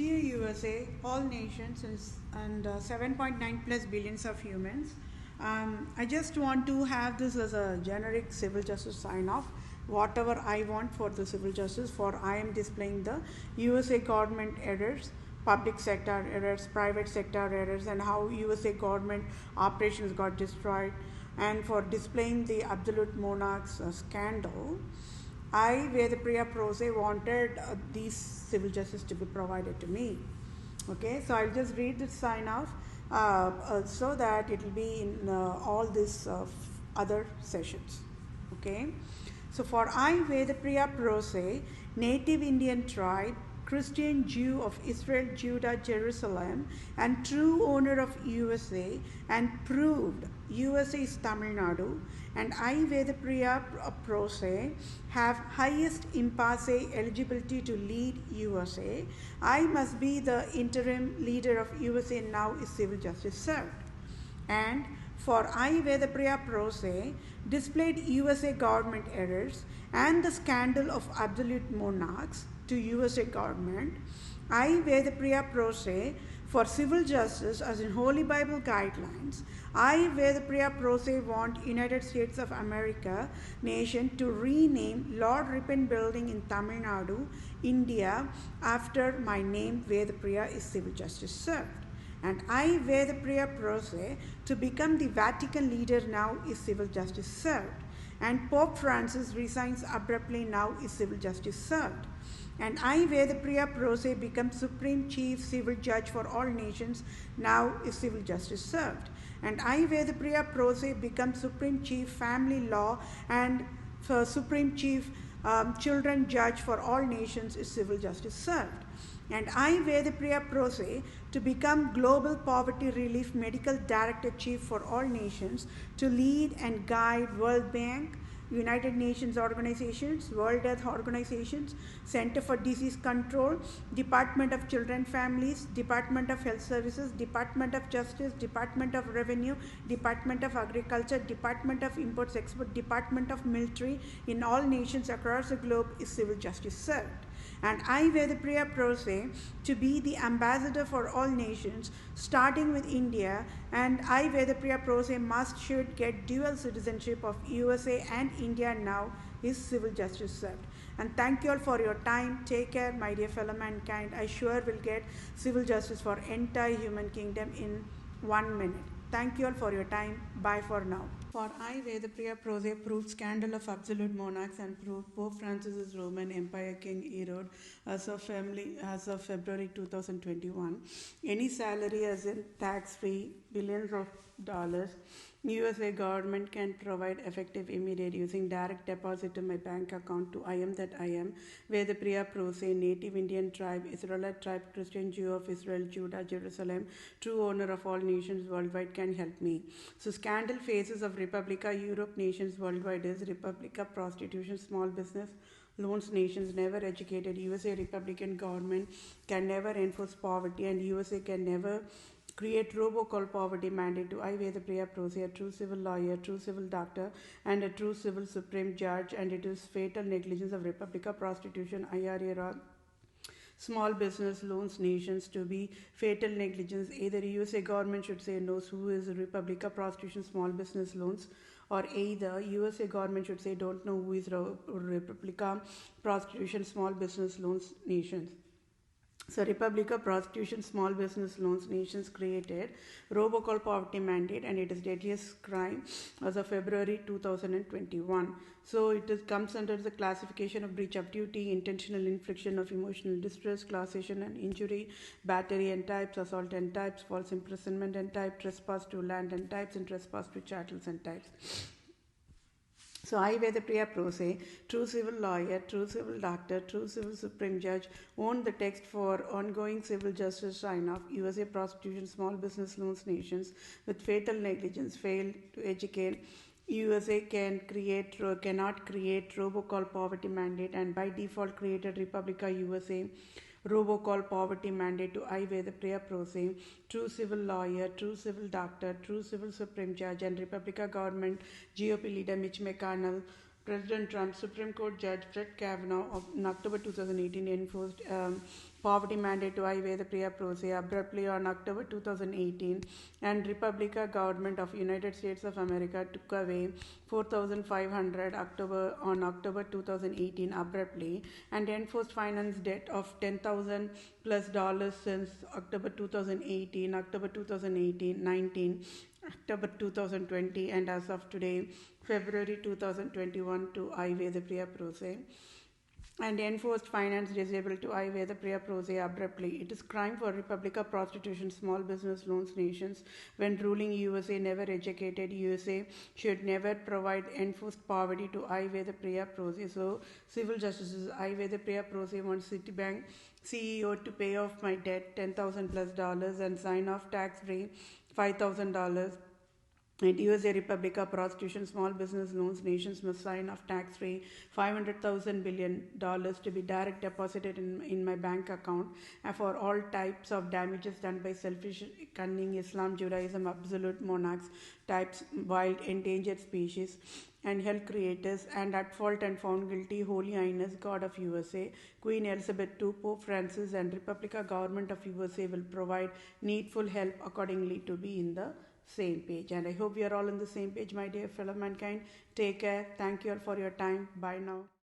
Dear USA, all nations and 7.9 plus billions of humans, I just want to have this as a generic civil justice sign off. Whatever I want for the civil justice, for I am displaying the USA government errors, public sector errors, private sector errors, and how USA government operations got destroyed, and for displaying the absolute monarchs scandal. I, Vedapriya Prose, wanted these civil justice to be provided to me. Okay, so I'll just read this sign off so that it will be in all these other sessions. Okay, so for I, Vedapriya Prose, native Indian tribe, Christian Jew of Israel, Judah, Jerusalem, and true owner of USA, and proved USA is Tamil Nadu, and I, Vedapriya Prose, have highest impasse eligibility to lead USA. I must be the interim leader of USA now is civil justice served. And for I, Vedapriya Prose, displayed USA government errors and the scandal of absolute monarchs to USA government. I, Vedapriya Prose, for civil justice as in Holy Bible guidelines. I, Vedapriya Prose, want United States of America nation to rename Lord Ripon Building in Tamil Nadu, India, after my name Vedapriya is civil justice served. And I, Vedapriya Prose, to become the Vatican leader now is civil justice served. And Pope Francis resigns abruptly now is civil justice served. And I, Vedapriya Prose, become Supreme Chief Civil Judge for all nations, now is civil justice served. And I, Vedapriya Prose, become Supreme Chief Family Law and Supreme Chief Children Judge for all nations is civil justice served. And I, Vedapriya Prose, to become Global Poverty Relief Medical Director Chief for all nations, to lead and guide World Bank, United Nations organizations, World Health Organizations, Center for Disease Control, Department of Children Families, Department of Health Services, Department of Justice, Department of Revenue, Department of Agriculture, Department of Imports Export, Department of Military in all nations across the globe is civil justice served. And I, Vedapriya Prose, to be the ambassador for all nations, starting with India, and I, Vedapriya Prose, should get dual citizenship of USA and India now is civil justice served. And thank you all for your time. Take care, my dear fellow mankind. I sure will get civil justice for entire human kingdom in 1 minute. Thank you all for your time. Bye for now. For I, Vedapriya Prose, proved scandal of absolute monarchs and proved Pope Francis's Roman Empire King Herod as of February 2021. Any salary as in tax-free billions of dollars, USA government can provide effective immediate using direct deposit to my bank account to I am that I am, Vedapriya Prose, native Indian tribe, Israelite tribe, Christian Jew of Israel, Judah, Jerusalem, true owner of all nations worldwide can help me. So scandal phases of Republica, Europe nations worldwide is Republica, prostitution, small business, loans nations never educated, USA Republican government can never enforce poverty and USA can never create robocall poverty mandate to I, Vedapriya Prose, a true civil lawyer, true civil doctor, and a true civil supreme judge, and it is fatal negligence of Republica, prostitution, IRA, small business loans nations to be fatal negligence. Either USA government should say no, who is Republica, prostitution, small business loans, or either USA government should say don't know who is Republica, prostitution, small business loans nations. So Republica, prostitution, small business loans nations created robocall poverty mandate, and it is deadliest crime as of February 2021. So it comes under the classification of breach of duty, intentional infliction of emotional distress, causation and injury, battery and types, assault and types, false imprisonment and type, trespass to land and types, and trespass to chattels and types. So I, Vedapriya Prose, true civil lawyer, true civil doctor, true civil supreme judge, own the text for ongoing civil justice sign-off, USA prostitution, small business loans nations with fatal negligence, failed to educate. USA cannot create robocall poverty mandate and by default created Republica USA robocall poverty mandate to I, Vedapriya Prose, true civil lawyer, true civil doctor, true civil supreme judge, and Republican government GOP leader Mitch McConnell, President Trump, Supreme Court Judge Brett Kavanaugh in October 2018 enforced poverty mandate to Ivy the Priya Prose abruptly on October 2018, and Republica government of United States of America took away 4,500 October 2018 abruptly, and enforced finance debt of 10,000 plus dollars since October 2018, October 2018, 19, October 2020, and as of today, February 2021 to Ivy the Priya Prose, and enforced finance disabled to Ivy the Priya Prose abruptly. It is crime for Republica prostitution small business loans nations when ruling USA never educated USA should never provide enforced poverty to Ivy the Priya Prose. So civil justices Ivy the Priya Prose wants Citibank CEO to pay off my debt $10,000 plus and sign off tax free $5,000. And USA Republica prostitution small business loans nations must sign off tax free $500,000 billion to be direct deposited in my bank account for all types of damages done by selfish, cunning Islam, Judaism, absolute monarchs, types, wild, endangered species, and health creators, and at fault and found guilty, Holy Highness, God of USA, Queen Elizabeth II, Pope Francis, and Republica government of USA will provide needful help accordingly to be in the same page. And I hope we are all on the same page, my dear fellow mankind. Take care. Thank you all for your time. Bye now.